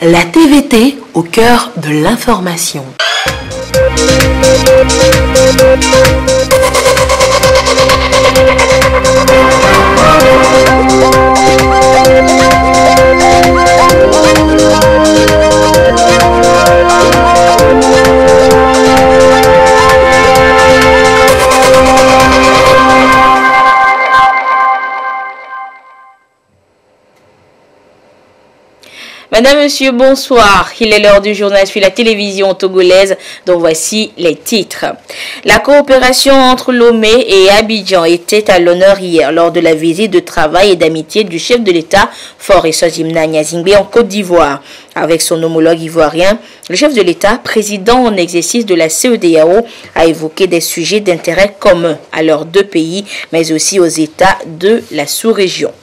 La TVT au cœur de l'information. Madame, Monsieur, bonsoir. Il est l'heure du journal sur la télévision togolaise, dont voici les titres. La coopération entre Lomé et Abidjan était à l'honneur hier lors de la visite de travail et d'amitié du chef de l'État, Faure Sozimna Gnazingbe, en Côte d'Ivoire. Avec son homologue ivoirien, le chef de l'État, président en exercice de la CEDEAO, a évoqué des sujets d'intérêt commun à leurs deux pays, mais aussi aux États de la sous-région.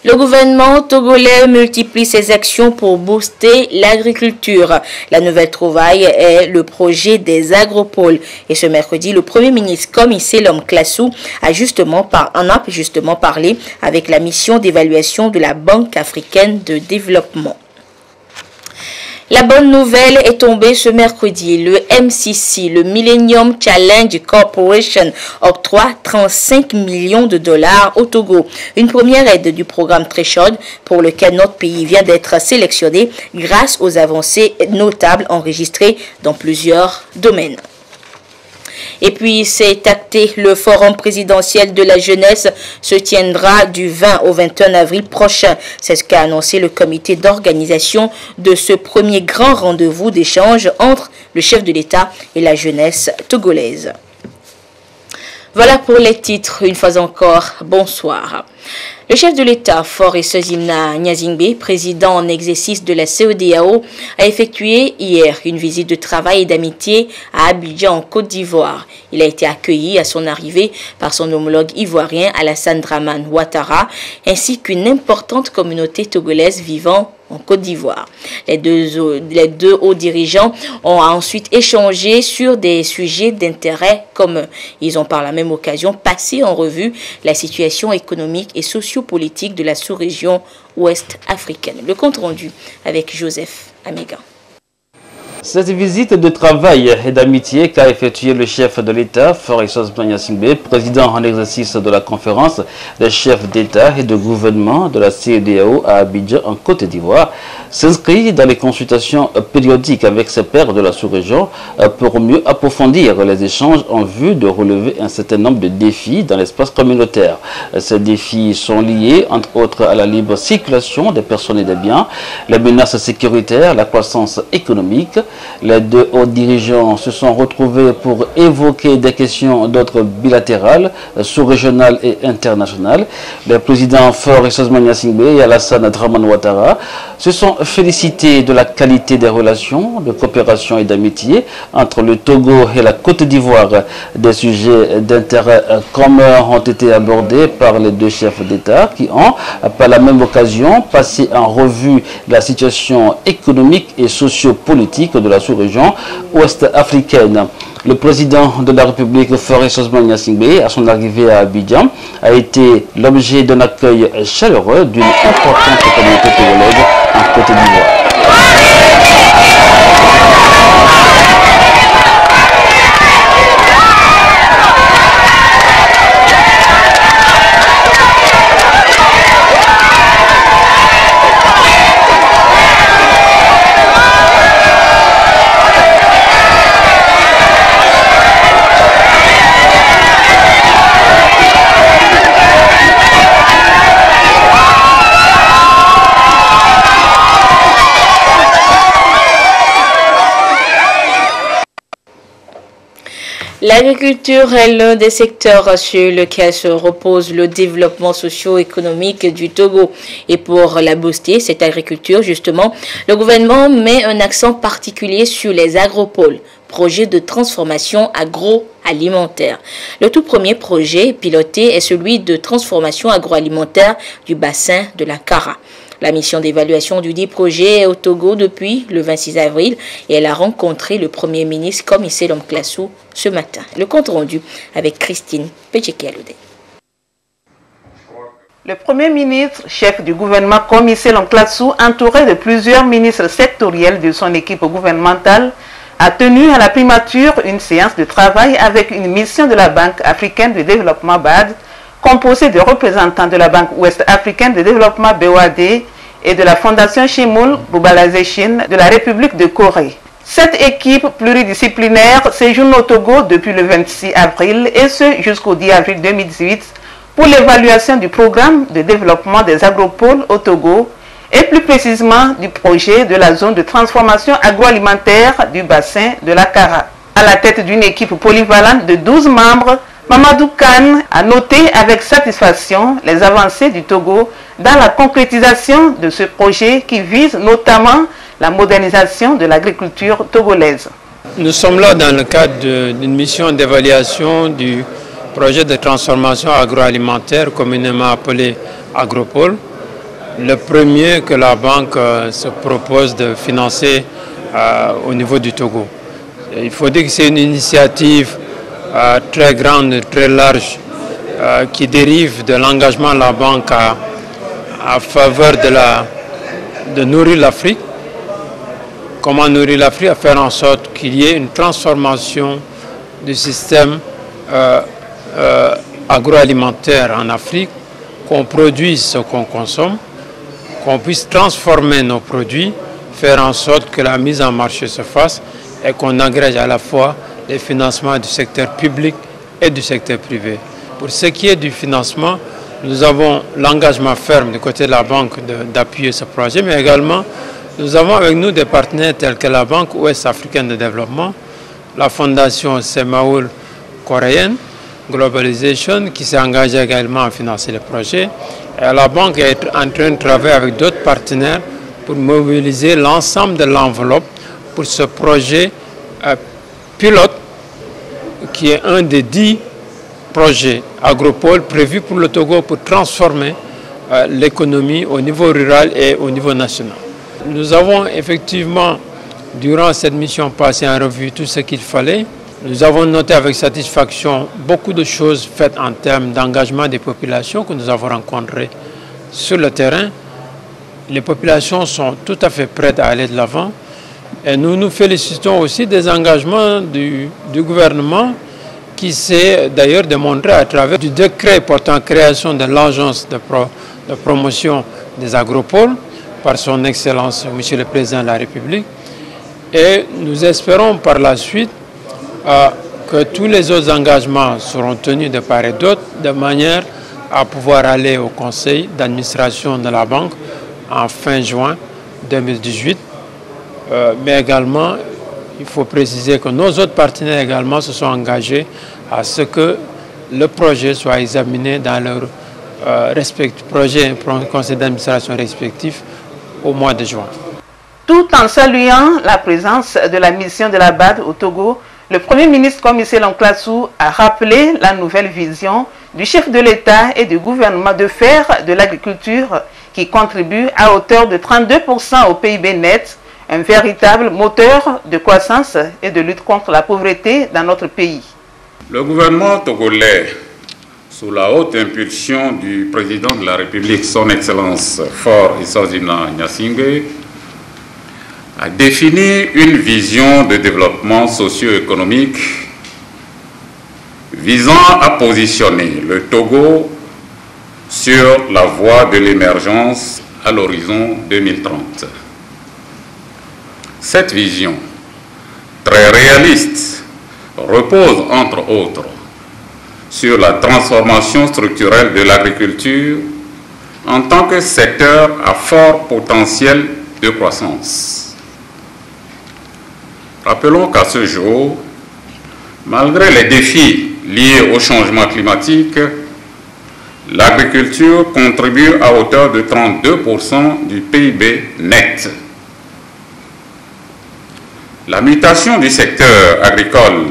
Le gouvernement togolais multiplie ses actions pour booster l'agriculture. La nouvelle trouvaille est le projet des agropoles. Et ce mercredi, le Premier ministre Komi Selom Klassou a justement parlé avec la mission d'évaluation de la Banque africaine de développement. La bonne nouvelle est tombée ce mercredi. Le MCC, le Millennium Challenge Corporation, octroie 35 millions de dollars au Togo. Une première aide du programme Threshold pour lequel notre pays vient d'être sélectionné grâce aux avancées notables enregistrées dans plusieurs domaines. Et puis, c'est acté, le forum présidentiel de la jeunesse se tiendra du 20 au 21 avril prochain. C'est ce qu'a annoncé le comité d'organisation de ce premier grand rendez-vous d'échange entre le chef de l'État et la jeunesse togolaise. Voilà pour les titres. Une fois encore, bonsoir. Le chef de l'État, Faure Sozimna Gnazingbe, président en exercice de la CEDEAO, a effectué hier une visite de travail et d'amitié à Abidjan, en Côte d'Ivoire. Il a été accueilli à son arrivée par son homologue ivoirien Alassane Dramane Ouattara, ainsi qu'une importante communauté togolaise vivant en Côte d'Ivoire. Les deux hauts dirigeants ont ensuite échangé sur des sujets d'intérêt commun. Ils ont par la même occasion passé en revue la situation économique et sociopolitique de la sous-région ouest africaine. Le compte rendu avec Joseph Amégan. Cette visite de travail et d'amitié qu'a effectué le chef de l'État, Faure Sozimna Gnazingbe, président en exercice de la conférence des chefs d'État et de gouvernement de la CEDEAO à Abidjan en Côte d'Ivoire, s'inscrit dans les consultations périodiques avec ses pairs de la sous-région pour mieux approfondir les échanges en vue de relever un certain nombre de défis dans l'espace communautaire. Ces défis sont liés, entre autres, à la libre circulation des personnes et des biens, les menaces sécuritaires, la croissance économique. Les deux hauts dirigeants se sont retrouvés pour évoquer des questions d'ordre bilatéral, sous-régional et international. Les présidents Faure Sozimna Gnazingbe et Alassane Dramane Ouattara se sont félicités de la qualité des relations de coopération et d'amitié entre le Togo et la Côte d'Ivoire. Des sujets d'intérêt commun ont été abordés par les deux chefs d'État qui ont, par la même occasion, passé en revue la situation économique et sociopolitique de la sous-région ouest africaine. Le président de la République, Faure Sozimna Gnazingbe, à son arrivée à Abidjan, a été l'objet d'un accueil chaleureux d'une importante communauté togolaise en Côte d'Ivoire. L'agriculture est l'un des secteurs sur lequel se repose le développement socio-économique du Togo. Et pour la booster, cette agriculture, justement, le gouvernement met un accent particulier sur les agropoles, projets de transformation agroalimentaire. Le tout premier projet piloté est celui de transformation agroalimentaire du bassin de la Kara. La mission d'évaluation du dit projet est au Togo depuis le 26 avril et elle a rencontré le Premier ministre Komi Selom Klassou ce matin. Le compte rendu avec Christine Pechekialoudé. Le Premier ministre, chef du gouvernement Comissé Lonclatsou, entouré de plusieurs ministres sectoriels de son équipe gouvernementale, a tenu à la primature une séance de travail avec une mission de la Banque africaine de développement BAD, composée de représentants de la Banque ouest-africaine de développement BOAD et de la Fondation Shimul Globalization de la République de Corée. Cette équipe pluridisciplinaire séjourne au Togo depuis le 26 avril et ce jusqu'au 10 avril 2018 pour l'évaluation du programme de développement des agropoles au Togo et plus précisément du projet de la zone de transformation agroalimentaire du bassin de la Kara. À la tête d'une équipe polyvalente de 12 membres, Mamadou Kane a noté avec satisfaction les avancées du Togo dans la concrétisation de ce projet qui vise notamment la modernisation de l'agriculture togolaise. Nous sommes là dans le cadre d'une mission d'évaluation du projet de transformation agroalimentaire communément appelé Agropole, le premier que la banque se propose de financer au niveau du Togo. Il faut dire que c'est une initiative très grande, très large, qui dérive de l'engagement de la banque à faveur de nourrir l'Afrique. Comment nourrir l'Afrique? À faire en sorte qu'il y ait une transformation du système agroalimentaire en Afrique, qu'on produise ce qu'on consomme, qu'on puisse transformer nos produits, faire en sorte que la mise en marché se fasse et qu'on agrège à la fois les financements du secteur public et du secteur privé. Pour ce qui est du financement, nous avons l'engagement ferme du côté de la banque d'appuyer ce projet, mais également nous avons avec nous des partenaires tels que la Banque ouest-africaine de développement, la Fondation Semaoul coréenne, Globalization, qui s'est engagée également à financer le projet. Et la banque est en train de travailler avec d'autres partenaires pour mobiliser l'ensemble de l'enveloppe pour ce projet pilote, qui est un des 10 projets agropoles prévus pour le Togo pour transformer l'économie au niveau rural et au niveau national. Nous avons effectivement, durant cette mission, passé en revue tout ce qu'il fallait. Nous avons noté avec satisfaction beaucoup de choses faites en termes d'engagement des populations que nous avons rencontrées sur le terrain. Les populations sont tout à fait prêtes à aller de l'avant. Et nous nous félicitons aussi des engagements du gouvernement qui s'est d'ailleurs démontré à travers du décret portant création de l'agence de promotion des agropoles par son Excellence, Monsieur le Président de la République. Et nous espérons par la suite que tous les autres engagements seront tenus de part et d'autre, de manière à pouvoir aller au conseil d'administration de la banque en fin juin 2018. Mais également, il faut préciser que nos autres partenaires également se sont engagés à ce que le projet soit examiné dans leur conseil d'administration respectif au mois de juin. Tout en saluant la présence de la mission de la BAD au Togo, le Premier ministre Comissé Lonclatsou a rappelé la nouvelle vision du chef de l'État et du gouvernement de faire de l'agriculture, qui contribue à hauteur de 32% au PIB net, un véritable moteur de croissance et de lutte contre la pauvreté dans notre pays. Le gouvernement togolais, sous la haute impulsion du président de la République, son Excellence Faure Issozina Gnassingbé, a défini une vision de développement socio-économique visant à positionner le Togo sur la voie de l'émergence à l'horizon 2030. Cette vision, très réaliste, repose entre autres sur la transformation structurelle de l'agriculture en tant que secteur à fort potentiel de croissance. Rappelons qu'à ce jour, malgré les défis liés au changement climatique, l'agriculture contribue à hauteur de 32% du PIB net. La mutation du secteur agricole,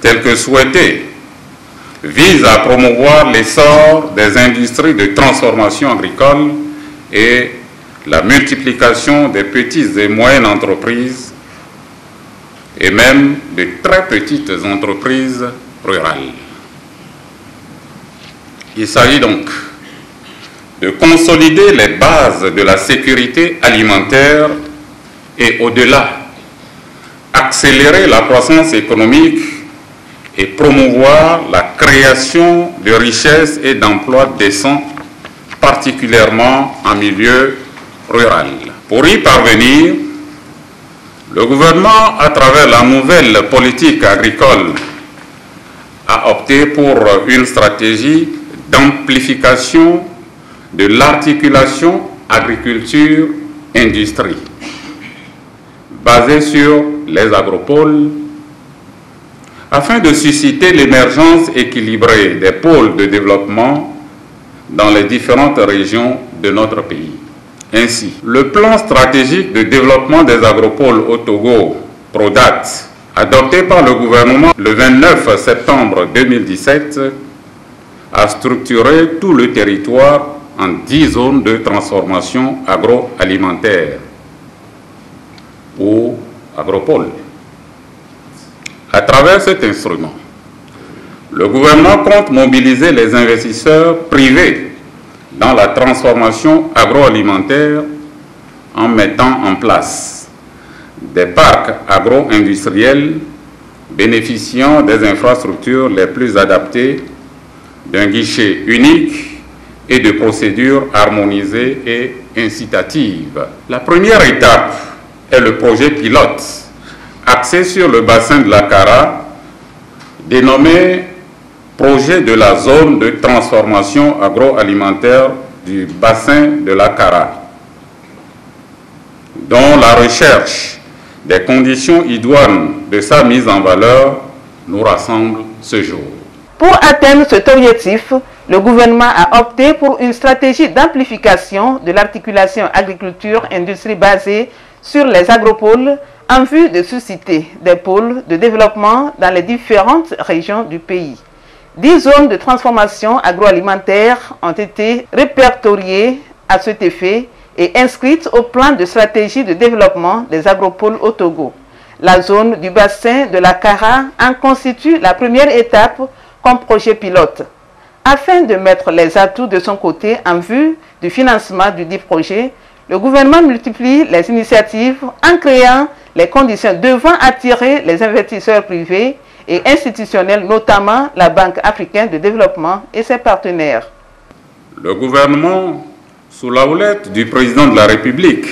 telle que souhaitée, vise à promouvoir l'essor des industries de transformation agricole et la multiplication des petites et moyennes entreprises et même de très petites entreprises rurales. Il s'agit donc de consolider les bases de la sécurité alimentaire et au-delà, accélérer la croissance économique et promouvoir la création de richesses et d'emplois décents, particulièrement en milieu rural. Pour y parvenir, le gouvernement, à travers la nouvelle politique agricole, a opté pour une stratégie d'amplification de l'articulation agriculture-industrie, basée sur les agropoles, afin de susciter l'émergence équilibrée des pôles de développement dans les différentes régions de notre pays. Ainsi, le plan stratégique de développement des agropoles au Togo, PRODAT, adopté par le gouvernement le 29 septembre 2017, a structuré tout le territoire en 10 zones de transformation agroalimentaire ou agropoles. À travers cet instrument, le gouvernement compte mobiliser les investisseurs privés dans la transformation agroalimentaire en mettant en place des parcs agro-industriels bénéficiant des infrastructures les plus adaptées, d'un guichet unique et de procédures harmonisées et incitatives. La première étape est le projet pilote axé sur le bassin de la Kara, dénommé Projet de la zone de transformation agroalimentaire du bassin de la Kara, dont la recherche des conditions idoines de sa mise en valeur nous rassemble ce jour. Pour atteindre cet objectif, le gouvernement a opté pour une stratégie d'amplification de l'articulation agriculture-industrie basée sur les agropoles en vue de susciter des pôles de développement dans les différentes régions du pays. 10 zones de transformation agroalimentaire ont été répertoriées à cet effet et inscrites au plan de stratégie de développement des agropoles au Togo. La zone du bassin de la Kara en constitue la première étape comme projet pilote. Afin de mettre les atouts de son côté en vue du financement du dit projet, le gouvernement multiplie les initiatives en créant les conditions devant attirer les investisseurs privés et institutionnels, notamment la Banque africaine de développement et ses partenaires. Le gouvernement, sous la houlette du président de la République,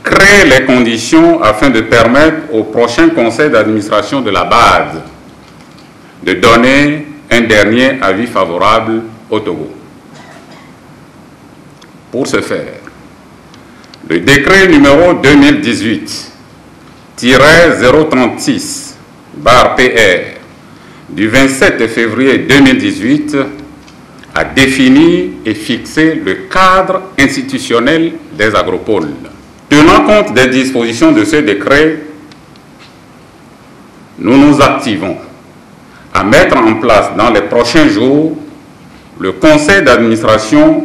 crée les conditions afin de permettre au prochain conseil d'administration de la BAD de donner un dernier avis favorable au Togo. Pour ce faire, le décret numéro 2018-036/PR du 27 février 2018 a défini et fixé le cadre institutionnel des agropoles. Tenant compte des dispositions de ce décret, nous nous activons à mettre en place dans les prochains jours le conseil d'administration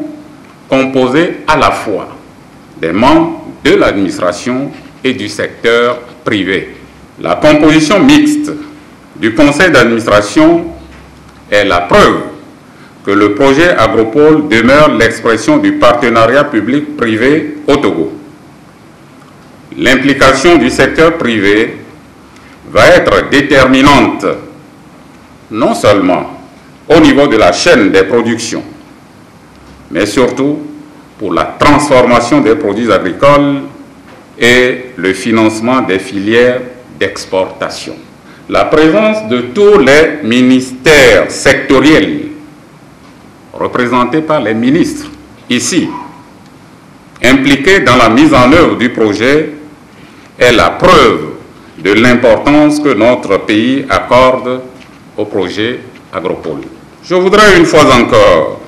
composé à la fois des membres de l'administration et du secteur privé. La composition mixte du conseil d'administration est la preuve que le projet Agropole demeure l'expression du partenariat public-privé au Togo. L'implication du secteur privé va être déterminante non seulement au niveau de la chaîne des productions, mais surtout pour la transformation des produits agricoles et le financement des filières d'exportation. La présence de tous les ministères sectoriels représentés par les ministres ici, impliqués dans la mise en œuvre du projet, est la preuve de l'importance que notre pays accorde au projet Agropole. Je voudrais une fois encore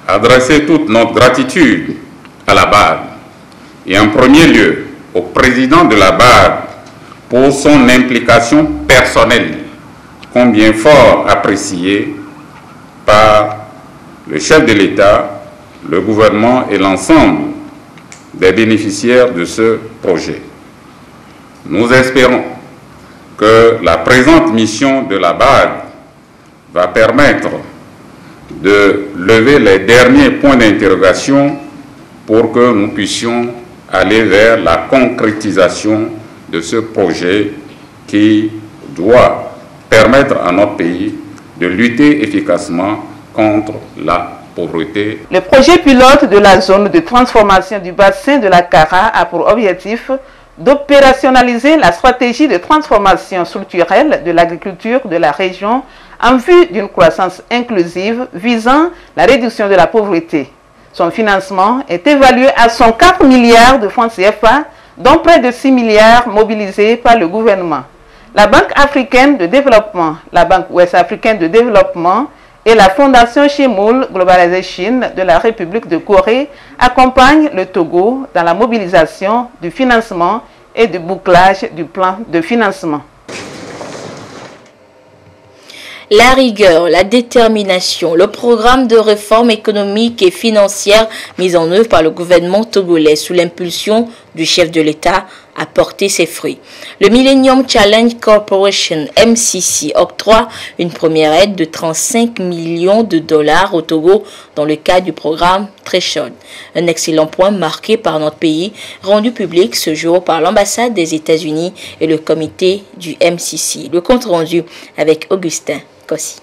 adresser toute notre gratitude à la BAD et en premier lieu au président de la BAD pour son implication personnelle, combien fort appréciée par le chef de l'État, le gouvernement et l'ensemble des bénéficiaires de ce projet. Nous espérons que la présente mission de la BAD va permettre de lever les derniers points d'interrogation pour que nous puissions aller vers la concrétisation de ce projet qui doit permettre à notre pays de lutter efficacement contre la pauvreté. Le projet pilote de la zone de transformation du bassin de la Kara a pour objectif d'opérationnaliser la stratégie de transformation structurelle de l'agriculture de la région en vue d'une croissance inclusive visant la réduction de la pauvreté. Son financement est évalué à 104 milliards de francs CFA, dont près de 6 milliards mobilisés par le gouvernement. La Banque africaine de développement, la Banque ouest africaine de développement et la Fondation Chimoul Globalization de la République de Corée accompagnent le Togo dans la mobilisation du financement et du bouclage du plan de financement. La rigueur, la détermination, le programme de réforme économique et financière mis en œuvre par le gouvernement togolais sous l'impulsion du chef de l'État a porté ses fruits. Le Millennium Challenge Corporation, MCC, octroie une première aide de 35 millions de dollars au Togo dans le cadre du programme Threshold. Un excellent point marqué par notre pays, rendu public ce jour par l'ambassade des États-Unis et le comité du MCC. Le compte rendu avec Augustin Kossi.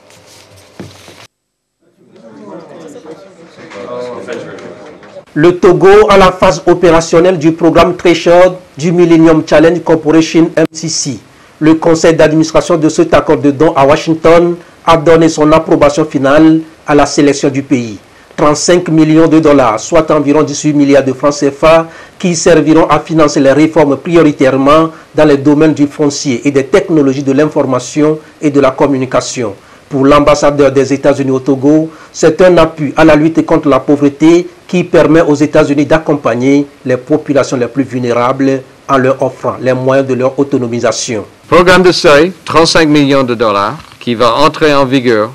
Le Togo à la phase opérationnelle du programme Threshold du Millennium Challenge Corporation MCC. Le conseil d'administration de cet accord de don à Washington a donné son approbation finale à la sélection du pays. 35 millions de dollars, soit environ 18 milliards de francs CFA, qui serviront à financer les réformes prioritairement dans les domaines du foncier et des technologies de l'information et de la communication. Pour l'ambassadeur des États-Unis au Togo, c'est un appui à la lutte contre la pauvreté qui permet aux États-Unis d'accompagner les populations les plus vulnérables en leur offrant les moyens de leur autonomisation. Programme de seuil, 35 millions de dollars, qui va entrer en vigueur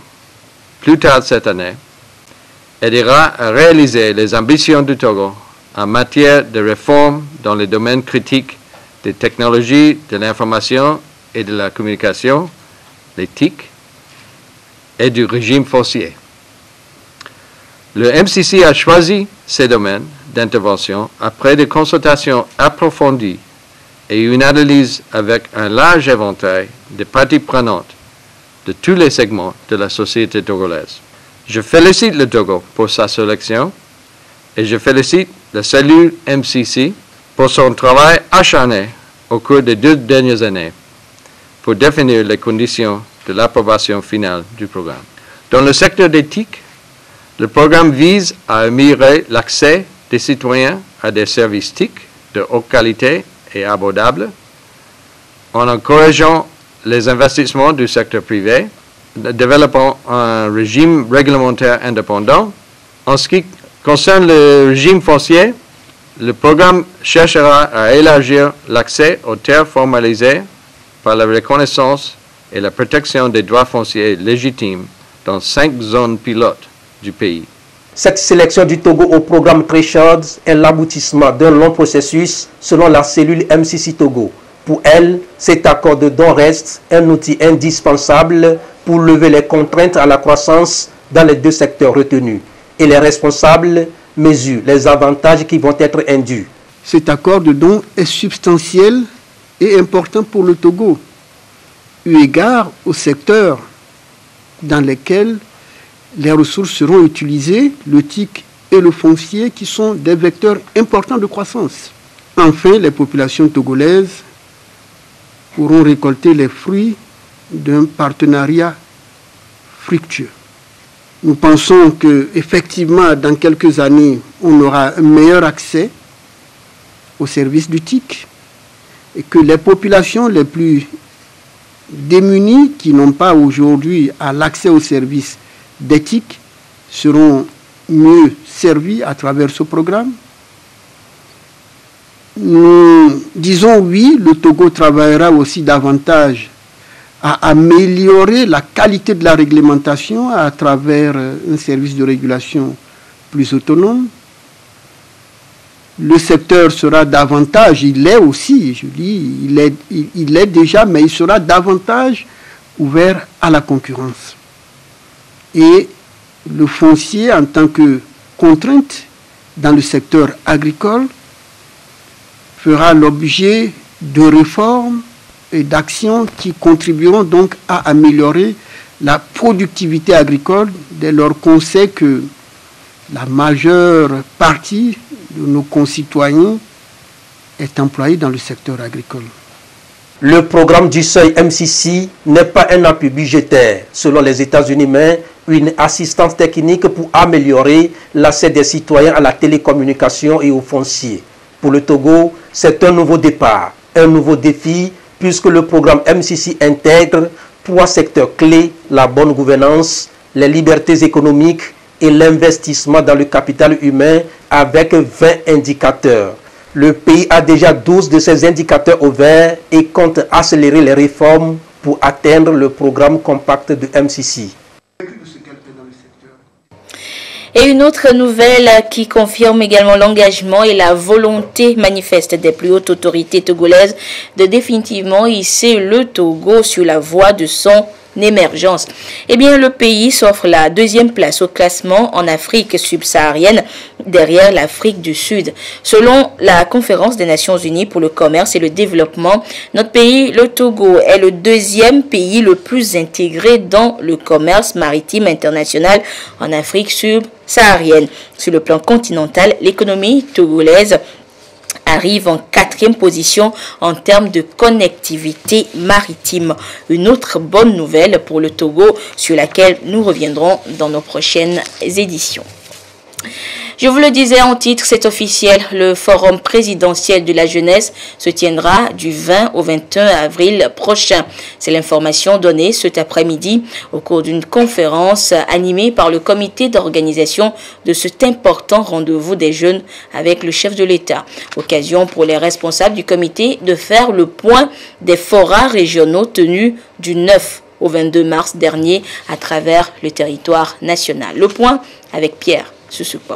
plus tard cette année, aidera à réaliser les ambitions du Togo en matière de réforme dans les domaines critiques des technologies, de l'information et de la communication, l'éthique et du régime foncier. Le MCC a choisi ces domaines d'intervention après des consultations approfondies et une analyse avec un large éventail de parties prenantes de tous les segments de la société togolaise. Je félicite le Togo pour sa sélection et je félicite la cellule MCC pour son travail acharné au cours des 2 dernières années pour définir les conditions de l'approbation finale du programme. Dans le secteur d'éthique, le programme vise à améliorer l'accès des citoyens à des services TIC de haute qualité et abordables en encourageant les investissements du secteur privé, développant un régime réglementaire indépendant. En ce qui concerne le régime foncier, le programme cherchera à élargir l'accès aux terres formalisées par la reconnaissance et la protection des droits fonciers légitimes dans 5 zones pilotes du pays. Cette sélection du Togo au programme Threshold est l'aboutissement d'un long processus selon la cellule MCC Togo. Pour elle, cet accord de don reste un outil indispensable pour lever les contraintes à la croissance dans les 2 secteurs retenus. Et les responsables mesurent les avantages qui vont être induits. Cet accord de don est substantiel et important pour le Togo, eu égard au secteur dans lesquels les ressources seront utilisées, le TIC et le foncier, qui sont des vecteurs importants de croissance. Enfin, les populations togolaises pourront récolter les fruits d'un partenariat fructueux. Nous pensons qu'effectivement, dans quelques années, on aura un meilleur accès aux services du TIC et que les populations les plus démunies, qui n'ont pas aujourd'hui l'accès aux services d'éthique, seront mieux servis à travers ce programme. Nous disons oui, le Togo travaillera aussi davantage à améliorer la qualité de la réglementation à travers un service de régulation plus autonome. Le secteur sera davantage, il est aussi, je dis, il est déjà, mais il sera davantage ouvert à la concurrence. Et le foncier en tant que contrainte dans le secteur agricole fera l'objet de réformes et d'actions qui contribueront donc à améliorer la productivité agricole dès lors qu'on sait que la majeure partie de nos concitoyens est employée dans le secteur agricole. Le programme du seuil MCC n'est pas un appui budgétaire, selon les États-Unis, mais une assistance technique pour améliorer l'accès des citoyens à la télécommunication et au foncier. Pour le Togo, c'est un nouveau départ, un nouveau défi, puisque le programme MCC intègre 3 secteurs clés, la bonne gouvernance, les libertés économiques et l'investissement dans le capital humain avec 20 indicateurs. Le pays a déjà 12 de ces indicateurs au vert et compte accélérer les réformes pour atteindre le programme compact de MCC. Et une autre nouvelle qui confirme également l'engagement et la volonté manifeste des plus hautes autorités togolaises de définitivement hisser le Togo sur la voie de son émergence. Eh bien, le pays s'offre la 2e place au classement en Afrique subsaharienne, derrière l'Afrique du Sud. Selon la Conférence des Nations Unies pour le commerce et le développement, notre pays, le Togo, est le 2e pays le plus intégré dans le commerce maritime international en Afrique subsaharienne. Sur le plan continental, l'économie togolaise arrive en 4e position en termes de connectivité maritime. Une autre bonne nouvelle pour le Togo sur laquelle nous reviendrons dans nos prochaines éditions. Je vous le disais en titre, c'est officiel, le forum présidentiel de la jeunesse se tiendra du 20 au 21 avril prochain. C'est l'information donnée cet après-midi au cours d'une conférence animée par le comité d'organisation de cet important rendez-vous des jeunes avec le chef de l'État. Occasion pour les responsables du comité de faire le point des forats régionaux tenus du 9 au 22 mars dernier à travers le territoire national. Le point avec Pierre Susupo.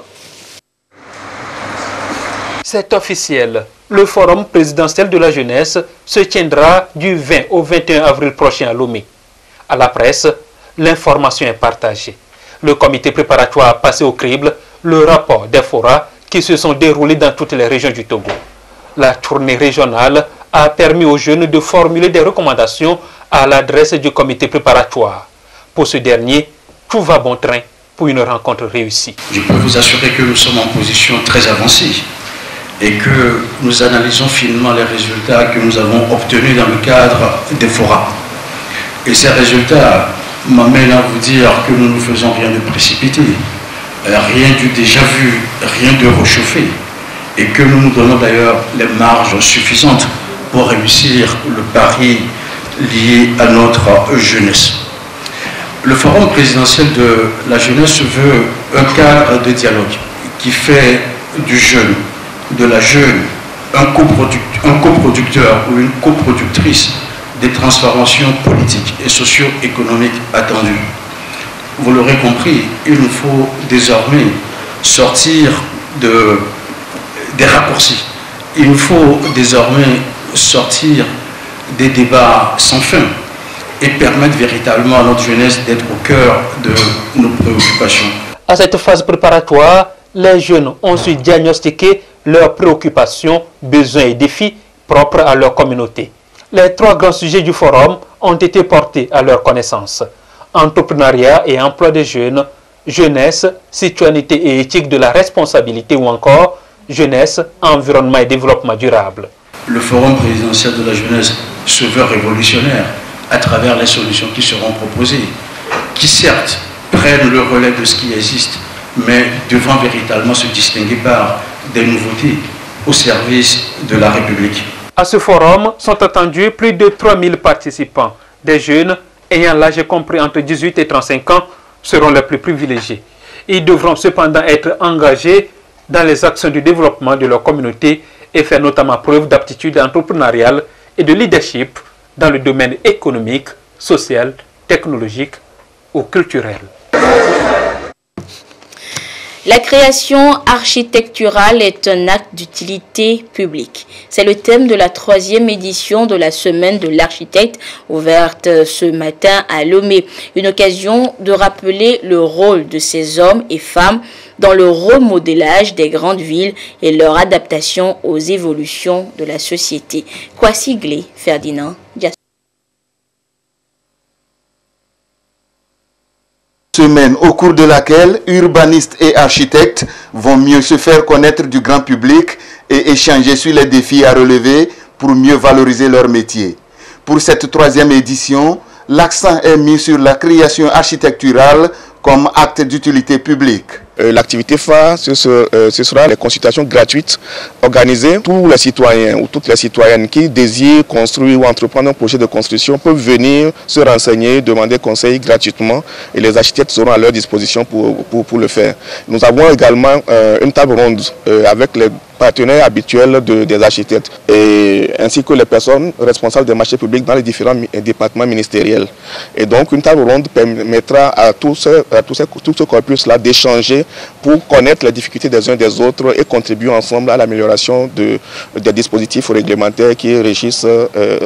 C'est officiel. Le forum présidentiel de la jeunesse se tiendra du 20 au 21 avril prochain à Lomé. À la presse, l'information est partagée. Le comité préparatoire a passé au crible le rapport des forats qui se sont déroulés dans toutes les régions du Togo. La tournée régionale a permis aux jeunes de formuler des recommandations à l'adresse du comité préparatoire. Pour ce dernier, tout va bon train pour une rencontre réussie. Je peux vous assurer que nous sommes en position très avancée et que nous analysons finement les résultats que nous avons obtenus dans le cadre des forats. Et ces résultats m'amènent à vous dire que nous ne faisons rien de précipité, rien du déjà vu, rien de réchauffé, et que nous nous donnons d'ailleurs les marges suffisantes pour réussir le pari lié à notre jeunesse. Le forum présidentiel de la jeunesse veut un cadre de dialogue qui fait du jeune, de la jeune, un coproducteur ou une coproductrice des transformations politiques et socio-économiques attendues. Vous l'aurez compris, il nous faut désormais sortir des raccourcis. Il nous faut désormais sortir des débats sans fin et permettre véritablement à notre jeunesse d'être au cœur de nos préoccupations. À cette phase préparatoire, les jeunes ont su diagnostiquer leurs préoccupations, besoins et défis propres à leur communauté. Les 3 grands sujets du forum ont été portés à leur connaissance. Entrepreneuriat et emploi des jeunes, jeunesse, citoyenneté et éthique de la responsabilité ou encore jeunesse, environnement et développement durable. Le forum présidentiel de la jeunesse se veut révolutionnaire à travers les solutions qui seront proposées, qui certes prennent le relais de ce qui existe, mais devant véritablement se distinguer par des nouveautés au service de la République. À ce forum sont attendus plus de 3000 participants. Des jeunes ayant l'âge compris entre 18 et 35 ans seront les plus privilégiés. Ils devront cependant être engagés dans les actions du développement de leur communauté et faire notamment preuve d'aptitude entrepreneuriale et de leadership dans le domaine économique, social, technologique ou culturel. La création architecturale est un acte d'utilité publique. C'est le thème de la 3e édition de la Semaine de l'architecte, ouverte ce matin à Lomé. Une occasion de rappeler le rôle de ces hommes et femmes dans le remodélage des grandes villes et leur adaptation aux évolutions de la société. Kwasi Glé, Ferdinand Dias. Semaine au cours de laquelle urbanistes et architectes vont mieux se faire connaître du grand public et échanger sur les défis à relever pour mieux valoriser leur métier. Pour cette 3e édition, l'accent est mis sur la création architecturale comme acte d'utilité publique. L'activité phare, ce sera les consultations gratuites organisées. Tous les citoyens ou toutes les citoyennes qui désirent construire ou entreprendre un projet de construction peuvent venir se renseigner, demander conseil gratuitement et les architectes seront à leur disposition pour le faire. Nous avons également une table ronde avec les partenaires habituels des architectes ainsi que les personnes responsables des marchés publics dans les différents départements ministériels. Et donc une table ronde permettra à tout ce corpus-là d'échanger pour connaître les difficultés des uns des autres et contribuer ensemble à l'amélioration des dispositifs réglementaires qui régissent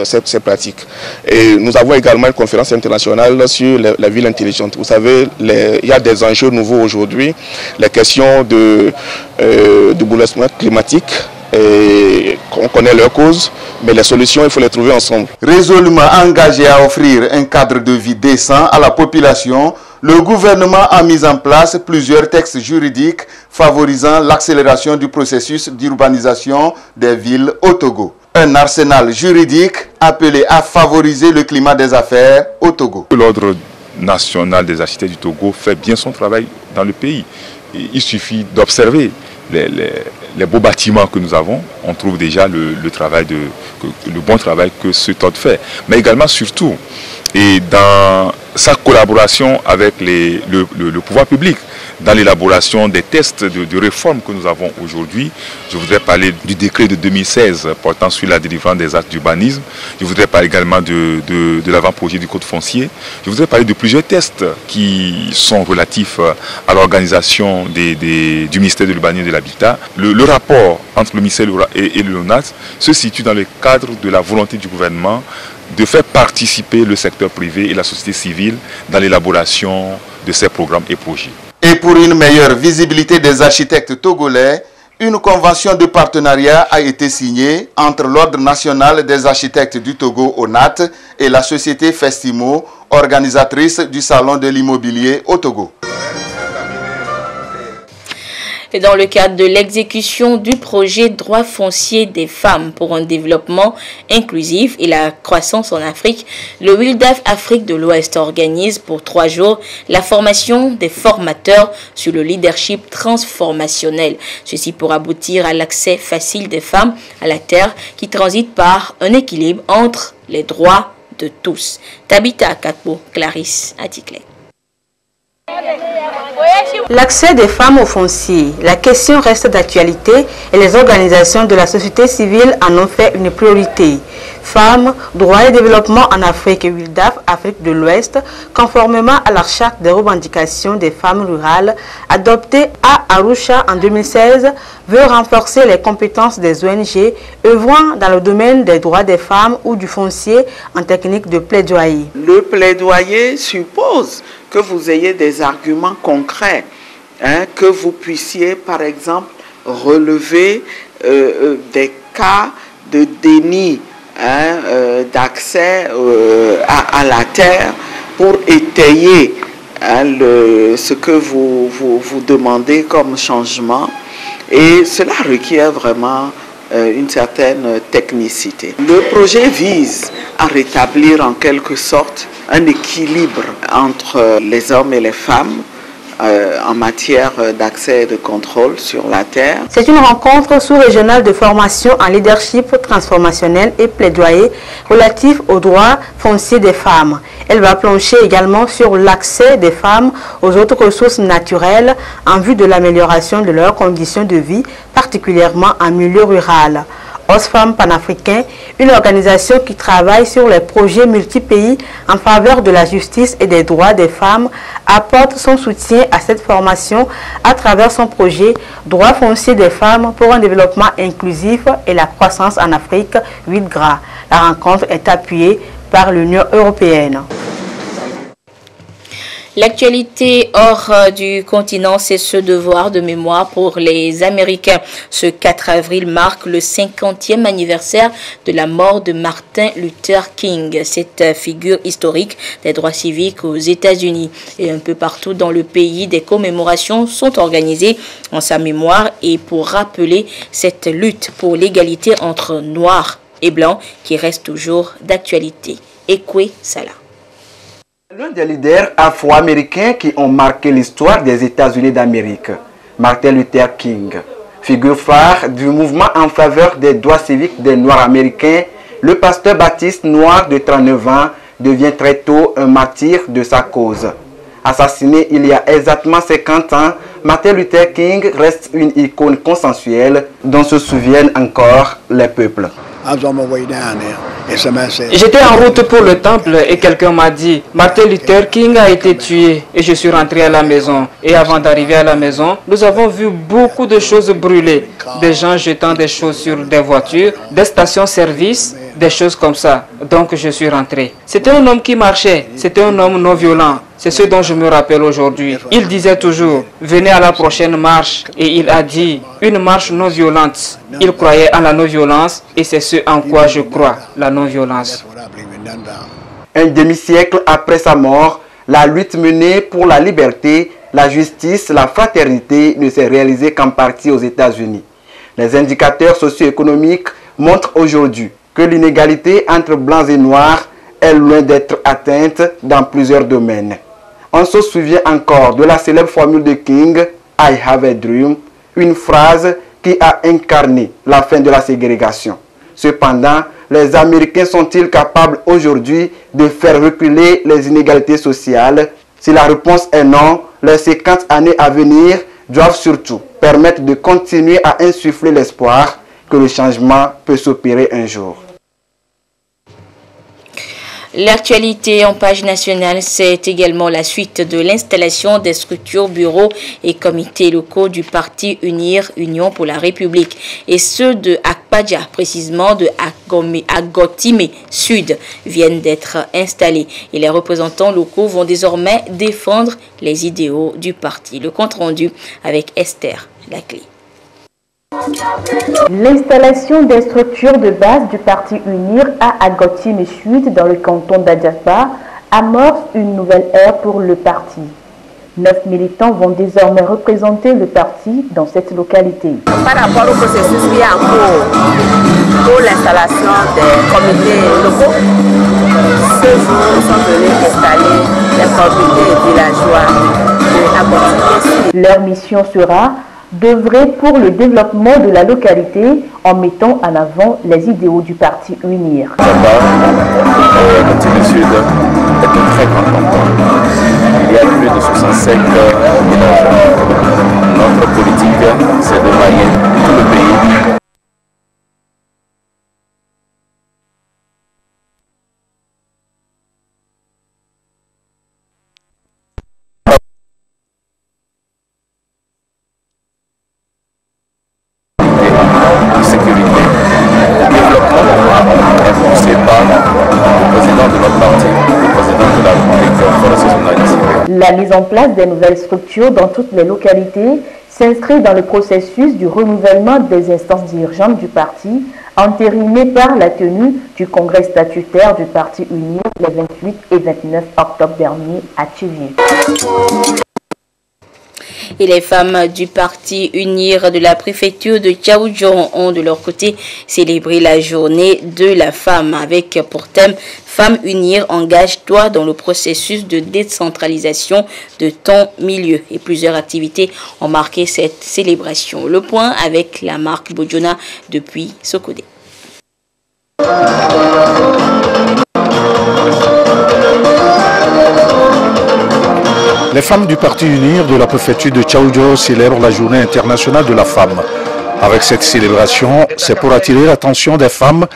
ces pratiques. Et nous avons également une conférence internationale sur la ville intelligente. Vous savez, il y a des enjeux nouveaux aujourd'hui, les questions de bouleversement climatique. Et on connaît leurs causes, mais les solutions, il faut les trouver ensemble. Résolument engagé à offrir un cadre de vie décent à la population, le gouvernement a mis en place plusieurs textes juridiques favorisant l'accélération du processus d'urbanisation des villes au Togo. Un arsenal juridique appelé à favoriser le climat des affaires au Togo. L'Ordre national des architectes du Togo fait bien son travail dans le pays. Il suffit d'observer les beaux bâtiments que nous avons, on trouve déjà le bon travail que ce TOD fait. Mais également, surtout, et dans sa collaboration avec le pouvoir public, dans l'élaboration des tests de réforme que nous avons aujourd'hui. Je voudrais parler du décret de 2016 portant sur la délivrance des actes d'urbanisme. Je voudrais parler également de l'avant-projet du code foncier. Je voudrais parler de plusieurs tests qui sont relatifs à l'organisation du ministère de l'Urbanisme et de l'Habitat. Le rapport entre le ministère et le LONASE se situe dans le cadre de la volonté du gouvernement de faire participer le secteur privé et la société civile dans l'élaboration de ces programmes et projets. Et pour une meilleure visibilité des architectes togolais, une convention de partenariat a été signée entre l'Ordre national des architectes du Togo, ONAT, et la société Festimo, organisatrice du Salon de l'immobilier au Togo. Et dans le cadre de l'exécution du projet Droit foncier des femmes pour un développement inclusif et la croissance en Afrique, le WILDAF Afrique de l'Ouest organise pour 3 jours la formation des formateurs sur le leadership transformationnel. Ceci pour aboutir à l'accès facile des femmes à la terre qui transite par un équilibre entre les droits de tous. Tabitha Kakbo, Clarisse Atikle. L'accès des femmes au foncier, la question reste d'actualité et les organisations de la société civile en ont fait une priorité. Femmes, droits et développement en Afrique et WILDAF Afrique de l'Ouest, conformément à la charte des revendications des femmes rurales adoptée à Arusha en 2016, veut renforcer les compétences des ONG œuvrant dans le domaine des droits des femmes ou du foncier en technique de plaidoyer. Le plaidoyer suppose que vous ayez des arguments concrets, que vous puissiez par exemple relever des cas de déni d'accès à la terre pour étayer ce que vous demandez comme changement, et cela requiert vraiment une certaine technicité. Le projet vise à rétablir en quelque sorte un équilibre entre les hommes et les femmes en matière d'accès et de contrôle sur la terre. C'est une rencontre sous-régionale de formation en leadership transformationnel et plaidoyer relatif aux droits fonciers des femmes. Elle va plancher également sur l'accès des femmes aux autres ressources naturelles en vue de l'amélioration de leurs conditions de vie, particulièrement en milieu rural. Oxfam panafricain, une organisation qui travaille sur les projets multi-pays en faveur de la justice et des droits des femmes, apporte son soutien à cette formation à travers son projet Droits fonciers des femmes pour un développement inclusif et la croissance en Afrique 8 gras. La rencontre est appuyée par l'Union européenne. L'actualité hors du continent, c'est ce devoir de mémoire pour les Américains. Ce 4 avril marque le 50e anniversaire de la mort de Martin Luther King, cette figure historique des droits civiques aux États-Unis. Et un peu partout dans le pays, des commémorations sont organisées en sa mémoire et pour rappeler cette lutte pour l'égalité entre noirs et blancs qui reste toujours d'actualité. Ekwe Salah. L'un des leaders afro-américains qui ont marqué l'histoire des États-Unis d'Amérique, Martin Luther King. Figure phare du mouvement en faveur des droits civiques des Noirs américains, le pasteur baptiste noir de 39 ans devient très tôt un martyr de sa cause. Assassiné il y a exactement 50 ans, Martin Luther King reste une icône consensuelle dont se souviennent encore les peuples. J'étais en route pour le temple et quelqu'un m'a dit « Martin Luther King a été tué » et je suis rentré à la maison. Et avant d'arriver à la maison, nous avons vu beaucoup de choses brûler. Des gens jetant des choses sur des voitures, des stations-service, des choses comme ça. Donc je suis rentré. C'était un homme qui marchait, c'était un homme non violent. C'est ce dont je me rappelle aujourd'hui. Il disait toujours « Venez à la prochaine marche » et il a dit « Une marche non violente ». Il croyait en la non-violence et c'est ce en quoi je crois, la non-violence. Un demi-siècle après sa mort, la lutte menée pour la liberté, la justice, la fraternité ne s'est réalisée qu'en partie aux États-Unis. Les indicateurs socio-économiques montrent aujourd'hui que l'inégalité entre blancs et noirs est loin d'être atteinte dans plusieurs domaines. On se souvient encore de la célèbre formule de King, « I have a dream », une phrase qui a incarné la fin de la ségrégation. Cependant, les Américains sont-ils capables aujourd'hui de faire reculer les inégalités sociales? Si la réponse est non, les 50 années à venir doivent surtout permettre de continuer à insuffler l'espoir que le changement peut s'opérer un jour. L'actualité en page nationale, c'est également la suite de l'installation des structures, bureaux et comités locaux du parti UNIR, Union pour la République, et ceux de Akpadja, précisément de Agotime Sud, viennent d'être installés. Et les représentants locaux vont désormais défendre les idéaux du parti. Le compte rendu avec Esther Laclé. L'installation des structures de base du parti UNIR à Agotime Sud dans le canton d'Adjapa amorce une nouvelle ère pour le parti. 9 militants vont désormais représenter le parti dans cette localité. Par rapport au processus qui est en cours pour l'installation des comités locaux, ce jour nous sommes venus installer les comités villageois de Agotime Sud. Leur mission sera d'œuvrer pour le développement de la localité en mettant en avant les idéaux du parti UNIR. Agotime Sud est un très grand canton. Il y a plus de 65 villages. Notre politique, c'est de mailler tout le pays. La mise en place des nouvelles structures dans toutes les localités s'inscrit dans le processus du renouvellement des instances dirigeantes du parti, entériné par la tenue du congrès statutaire du parti UNIR les 28 et 29 octobre dernier à Thiviers. Et les femmes du parti UNIR de la préfecture de Tchaoudjon ont de leur côté célébré la journée de la femme avec pour thème Femmes UNIR, engage-toi dans le processus de décentralisation de ton milieu. Et plusieurs activités ont marqué cette célébration. Le point avec la marque Bojona depuis Sokodé. Les femmes du parti UNIR de la préfecture de Tchaoudjon célèbrent la journée internationale de la femme. Avec cette célébration, c'est pour attirer l'attention des femmes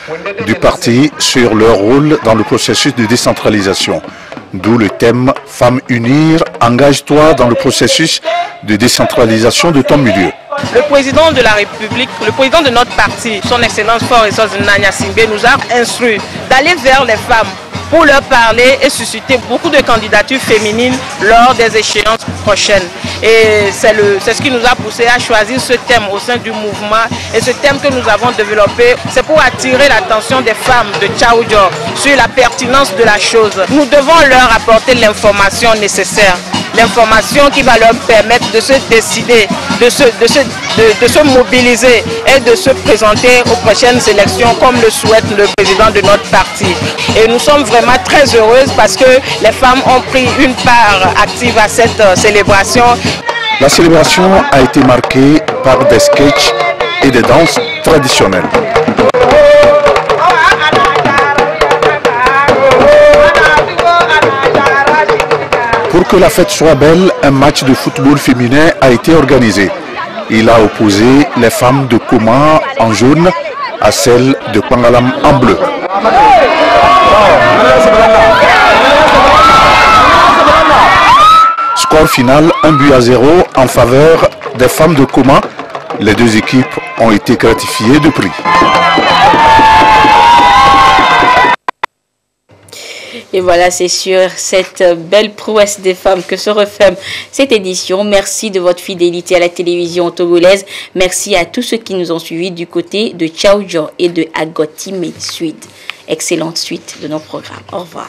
du parti sur leur rôle dans le processus de décentralisation. D'où le thème « Femmes unir, engage-toi dans le processus de décentralisation de ton milieu ». Le président de la République, le président de notre parti, son Excellence Fort-Ressources Nanyasingbe, nous a instruit d'aller vers les femmes pour leur parler et susciter beaucoup de candidatures féminines lors des échéances prochaines. Et c'est ce qui nous a poussé à choisir ce thème au sein du mouvement. Et ce thème que nous avons développé, c'est pour attirer l'attention des femmes de Tchaoudjo sur la pertinence de la chose. Nous devons leur apporter l'information nécessaire. L'information qui va leur permettre de se décider, de se mobiliser et de se présenter aux prochaines élections comme le souhaite le président de notre parti. Et nous sommes vraiment très heureuses parce que les femmes ont pris une part active à cette célébration. La célébration a été marquée par des sketchs et des danses traditionnelles. Pour que la fête soit belle, un match de football féminin a été organisé. Il a opposé les femmes de Koma en jaune à celles de Pangalam en bleu. Score final 1-0 en faveur des femmes de Koma. Les deux équipes ont été gratifiées de prix. Et voilà, c'est sur cette belle prouesse des femmes que se referme cette édition. Merci de votre fidélité à la télévision togolaise. Merci à tous ceux qui nous ont suivis du côté de Tchaoudjo et de Agoti Sud. Excellente suite de nos programmes. Au revoir.